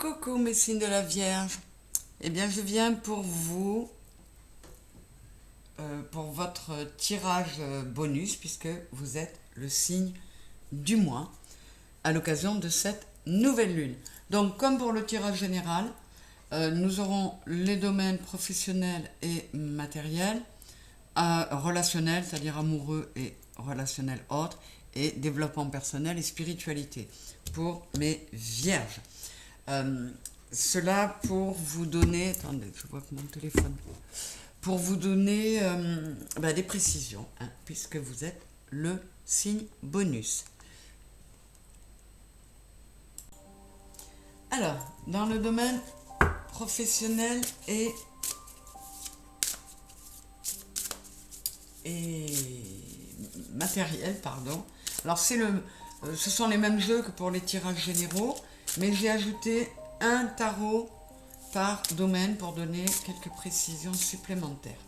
Coucou mes signes de la Vierge. Eh bien, je viens pour vous, pour votre tirage bonus, puisque vous êtes le signe du mois, à l'occasion de cette nouvelle lune. Donc, comme pour le tirage général, nous aurons les domaines professionnels et matériels, relationnels, c'est-à-dire amoureux et relationnels autres, et développement personnel et spiritualité, pour mes vierges. Cela pour vous donner, attendez, je vois que mon téléphone, pour vous donner des précisions, hein, puisque vous êtes le signe bonus. Alors, dans le domaine professionnel et matériel, pardon. Alors ce sont les mêmes jeux que pour les tirages généraux, mais j'ai ajouté un tarot par domaine pour donner quelques précisions supplémentaires.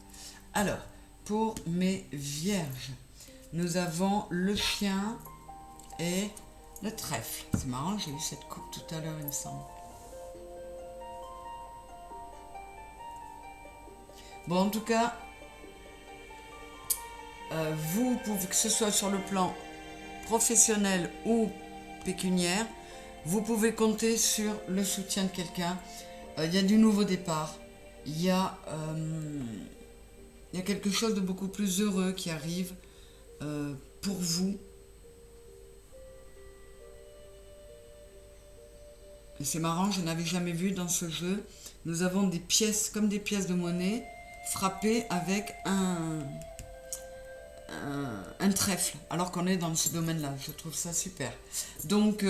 Alors, pour mes vierges, nous avons le chien et le trèfle. C'est marrant, j'ai eu cette coupe tout à l'heure, il me semble. Bon, en tout cas, vous pouvez, que ce soit sur le plan professionnel ou pécuniaire, vous pouvez compter sur le soutien de quelqu'un. Il y a du nouveau départ. Il y a quelque chose de beaucoup plus heureux qui arrive pour vous. Et c'est marrant, je n'avais jamais vu dans ce jeu. Nous avons des pièces, comme des pièces de monnaie, frappées avec un trèfle, alors qu'on est dans ce domaine-là. Je trouve ça super. Donc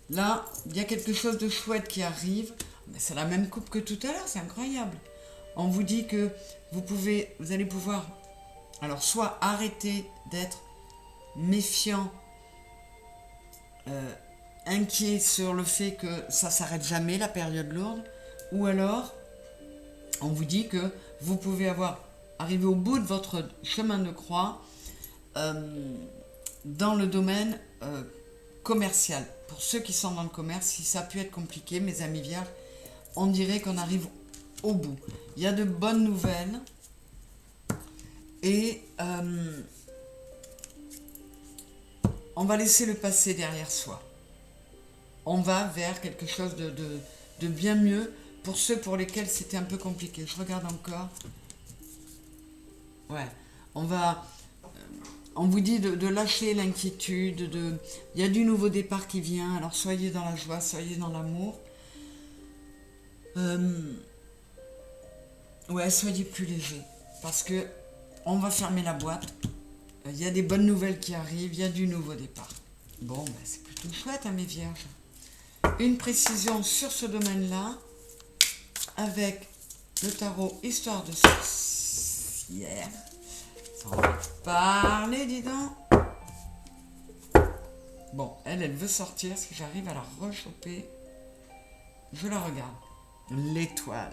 là, il y a quelque chose de chouette qui arrive. C'est la même coupe que tout à l'heure, c'est incroyable. On vous dit que vous allez pouvoir, alors soit arrêter d'être méfiant, inquiet sur le fait que ça s'arrête jamais, la période lourde, ou alors on vous dit que vous pouvez arriver au bout de votre chemin de croix dans le domaine commercial. Pour ceux qui sont dans le commerce, si ça a pu être compliqué, mes amis vierges, on dirait qu'on arrive au bout. Il y a de bonnes nouvelles et on va laisser le passé derrière soi. On va vers quelque chose de bien mieux pour ceux pour lesquels c'était un peu compliqué. Je regarde encore. Ouais, on vous dit de lâcher l'inquiétude, il y a du nouveau départ qui vient, alors soyez dans la joie, soyez dans l'amour. Ouais, soyez plus léger, parce que on va fermer la boîte. Il y a des bonnes nouvelles qui arrivent, il y a du nouveau départ. Bon, c'est plutôt chouette, hein, mes vierges. Une précision sur ce domaine-là, avec le tarot Histoire de sorcière. Ça va parler, dis donc. Bon, elle veut sortir. Si j'arrive à la rechoper, je la regarde. L'étoile.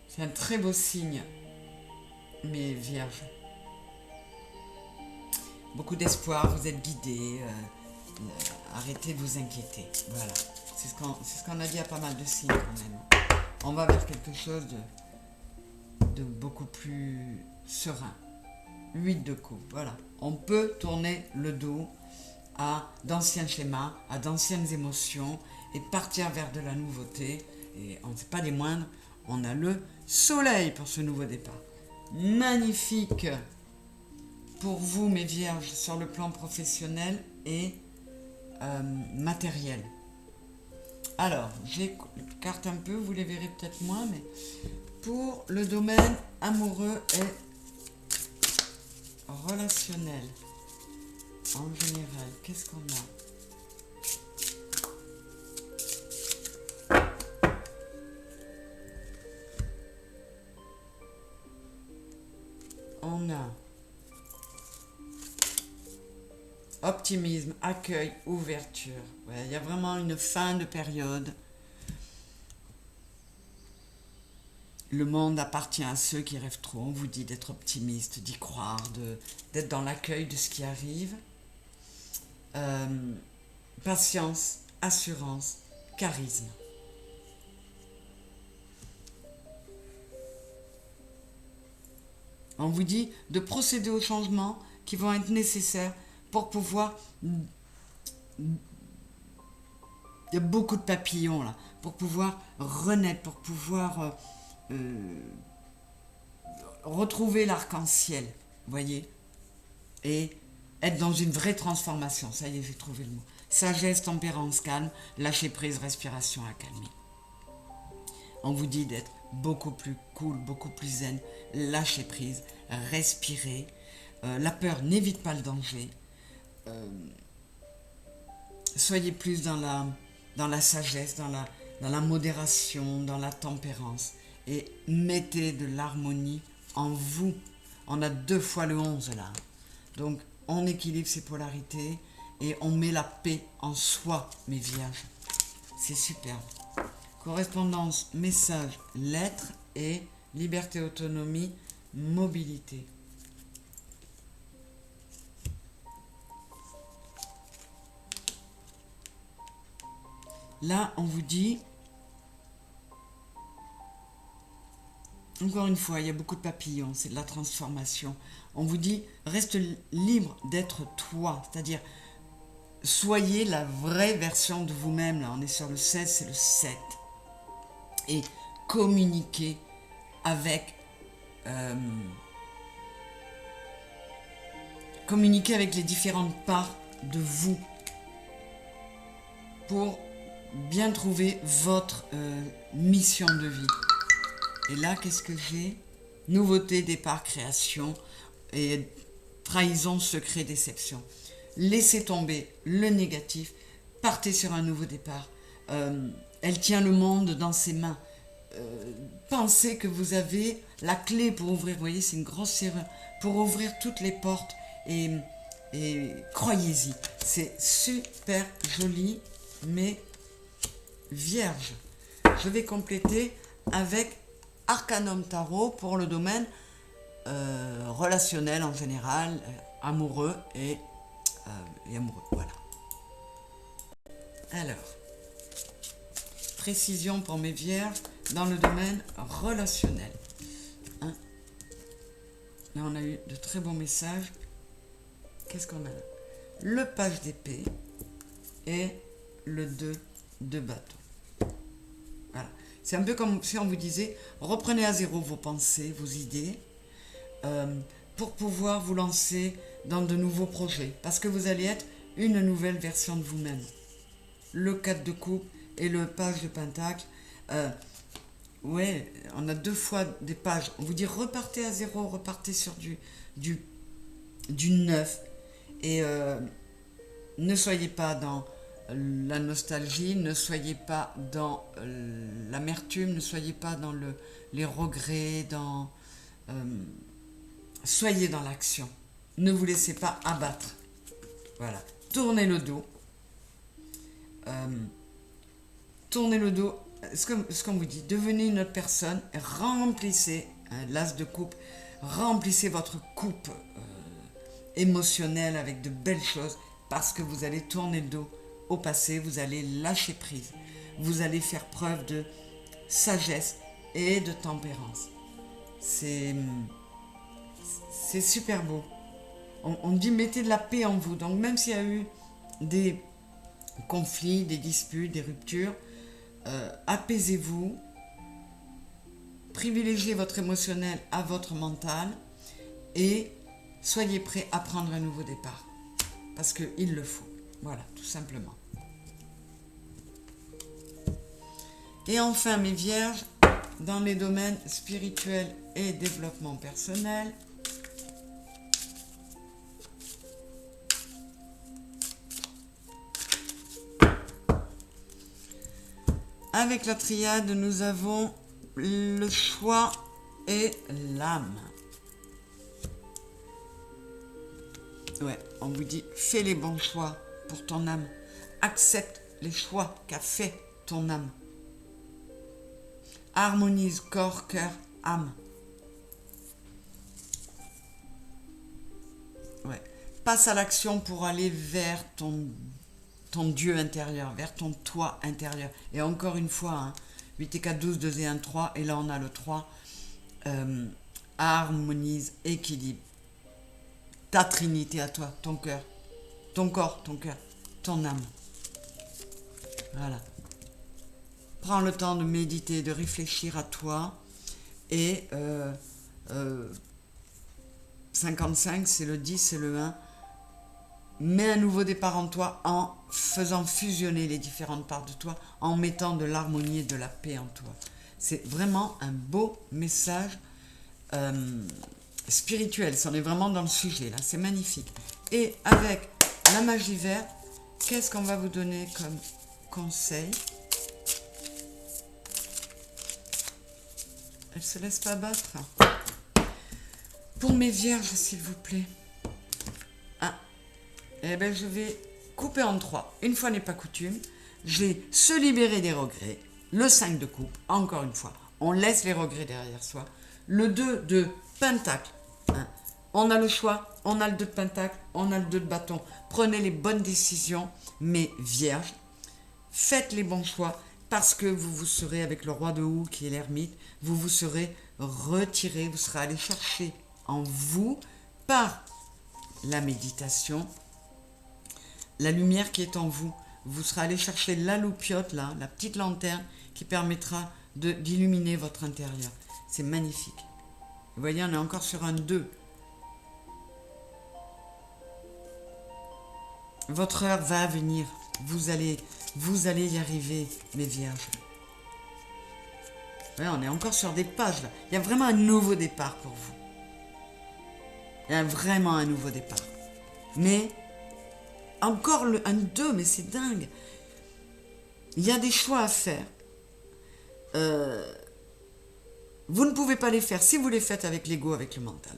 C'est un très beau signe, mes vierges. Beaucoup d'espoir, vous êtes guidés. Arrêtez de vous inquiéter. Voilà. C'est ce qu'on a dit à pas mal de signes quand même. On va vers quelque chose de beaucoup plus serein. 8 de coupe, voilà. On peut tourner le dos à d'anciens schémas, à d'anciennes émotions et partir vers de la nouveauté. Et on ne sait pas des moindres, on a le soleil pour ce nouveau départ. Magnifique pour vous, mes vierges, sur le plan professionnel et matériel. Alors, j'écarte un peu, vous les verrez peut-être moins, mais pour le domaine amoureux et relationnel, en général, qu'est-ce qu'on a? On a optimisme, accueil, ouverture. Ouais, il y a vraiment une fin de période. Le monde appartient à ceux qui rêvent trop. On vous dit d'être optimiste, d'y croire, d'être dans l'accueil de ce qui arrive. Patience, assurance, charisme. On vous dit de procéder aux changements qui vont être nécessaires pour pouvoir... Il y a beaucoup de papillons là, pour pouvoir renaître, pour pouvoir retrouver l'arc-en-ciel, voyez, et être dans une vraie transformation. Ça y est, j'ai trouvé le mot. Sagesse, tempérance, calme, lâcher prise, respiration, accalmie. On vous dit d'être beaucoup plus cool, beaucoup plus zen, lâcher prise, respirer. La peur n'évite pas le danger. Soyez plus dans la sagesse, dans la modération, dans la tempérance. Et mettez de l'harmonie en vous. On a 2 fois le 11 là. Donc, on équilibre ces polarités et on met la paix en soi, mes vierges. C'est superbe. Correspondance, message, lettres et liberté, autonomie, mobilité. Là, on vous dit, encore une fois, il y a beaucoup de papillons, c'est de la transformation. On vous dit, reste libre d'être toi, c'est-à-dire, soyez la vraie version de vous-même. Là, on est sur le 16, c'est le 7. Et communiquez avec... communiquez avec les différentes parts de vous pour bien trouver votre mission de vie. Et là, qu'est-ce que j'ai? Nouveauté, départ, création et trahison, secret, déception. Laissez tomber le négatif, partez sur un nouveau départ. Elle tient le monde dans ses mains. Pensez que vous avez la clé pour ouvrir, vous voyez, c'est une grosse serrure, pour ouvrir toutes les portes et croyez-y. C'est super joli, mais vierge. Je vais compléter avec Arcanum Tarot pour le domaine relationnel en général, amoureux et amoureux. Voilà. Alors, précision pour mes vierges dans le domaine relationnel. Hein? Là, on a eu de très bons messages. Qu'est-ce qu'on a là? Le page d'épée et le 2 de bâton. Voilà. C'est un peu comme si on vous disait, reprenez à zéro vos pensées, vos idées, pour pouvoir vous lancer dans de nouveaux projets. Parce que vous allez être une nouvelle version de vous-même. Le 4 de coupe et le page de pentacle. Ouais, on a 2 fois des pages. On vous dit, repartez à zéro, repartez sur du neuf. Et ne soyez pas dans la nostalgie, ne soyez pas dans l'amertume, ne soyez pas dans les regrets, soyez dans l'action. Ne vous laissez pas abattre. Voilà. Tournez le dos. Tournez le dos. Ce qu'on vous dit, devenez une autre personne, remplissez l'as de coupe, remplissez votre coupe émotionnelle avec de belles choses, parce que vous allez tourner le dos au passé, vous allez lâcher prise, vous allez faire preuve de sagesse et de tempérance. C'est super beau. On dit mettez de la paix en vous, donc même s'il y a eu des conflits, des disputes, des ruptures, apaisez-vous, privilégiez votre émotionnel à votre mental et soyez prêts à prendre un nouveau départ, parce qu'il le faut. Voilà, tout simplement. Et enfin, mes vierges, dans les domaines spirituels et développement personnel, avec la triade, nous avons le choix et l'âme. Ouais, on vous dit, fais les bons choix pour ton âme. Accepte les choix qu'a fait ton âme. Harmonise corps, cœur, âme. Ouais. Passe à l'action pour aller vers ton ton Dieu intérieur, vers ton toi intérieur. Et encore une fois, hein, 8 et 4, 12, 2 et 1, 3, et là on a le 3, harmonise, équilibre ta trinité à toi, ton cœur, ton corps, ton cœur, ton âme. Voilà. Prends le temps de méditer, de réfléchir à toi. Et 55, c'est le 10, c'est le 1. Mets un nouveau départ en toi en faisant fusionner les différentes parts de toi, en mettant de l'harmonie et de la paix en toi. C'est vraiment un beau message spirituel. On est vraiment dans le sujet, là. C'est magnifique. Et avec la magie verte, qu'est-ce qu'on va vous donner comme conseil? Elle ne se laisse pas battre. Pour mes vierges, s'il vous plaît. Ah, eh bien, je vais couper en 3. Une fois n'est pas coutume. J'ai se libérer des regrets. Le 5 de coupe, encore une fois. On laisse les regrets derrière soi. Le 2 de pentacle. Hein. On a le choix. On a le 2 de pentacle. On a le 2 de bâton. Prenez les bonnes décisions, mes vierges. Faites les bons choix. Parce que vous serez avec le roi de houx qui est l'ermite, vous serez retiré, vous serez allé chercher en vous par la méditation, la lumière qui est en vous. Vous serez allé chercher la loupiote, là, la petite lanterne qui permettra d'illuminer votre intérieur. C'est magnifique. Vous voyez, on est encore sur un 2. Votre heure va venir. Vous allez y arriver, mes vierges. Ouais, on est encore sur des pages, là. Il y a vraiment un nouveau départ pour vous. Il y a vraiment un nouveau départ. Mais, encore un 2, mais c'est dingue. Il y a des choix à faire. Vous ne pouvez pas les faire si vous les faites avec l'ego, avec le mental.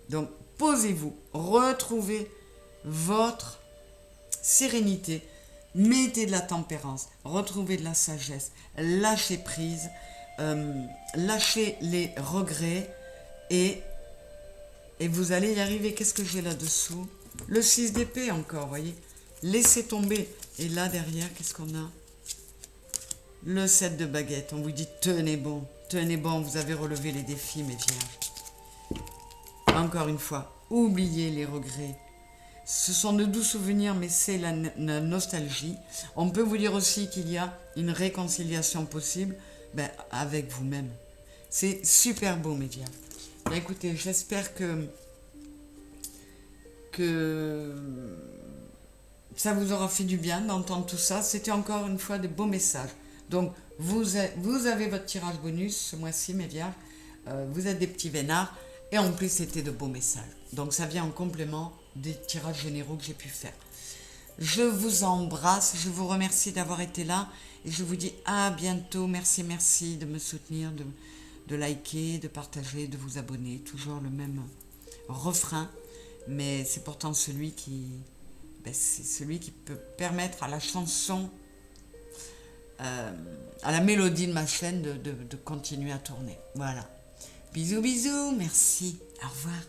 Donc, posez-vous, retrouvez votre sérénité, mettez de la tempérance, retrouvez de la sagesse, lâchez prise, lâchez les regrets et vous allez y arriver. Qu'est-ce que j'ai là-dessous? Le 6 d'épée encore, voyez. Laissez tomber. Et là, derrière, qu'est-ce qu'on a? Le 7 de baguette. On vous dit, tenez bon, vous avez relevé les défis, mes vierges. Encore une fois, oubliez les regrets. Ce sont de doux souvenirs, mais c'est la nostalgie. On peut vous dire aussi qu'il y a une réconciliation possible avec vous-même. C'est super beau, mes vierges. Écoutez, j'espère que ça vous aura fait du bien d'entendre tout ça. C'était encore une fois de beaux messages. Donc, vous avez votre tirage bonus ce mois-ci, mes vierges. Vous êtes des petits vénards. Et en plus, c'était de beaux messages. Donc, ça vient en complément des tirages généraux que j'ai pu faire. Je vous embrasse. Je vous remercie d'avoir été là. Et je vous dis à bientôt. Merci de me soutenir, de liker, de partager, de vous abonner. Toujours le même refrain. Mais c'est pourtant celui qui peut permettre à la chanson, à la mélodie de ma chaîne de continuer à tourner. Voilà. Bisous, merci. Au revoir.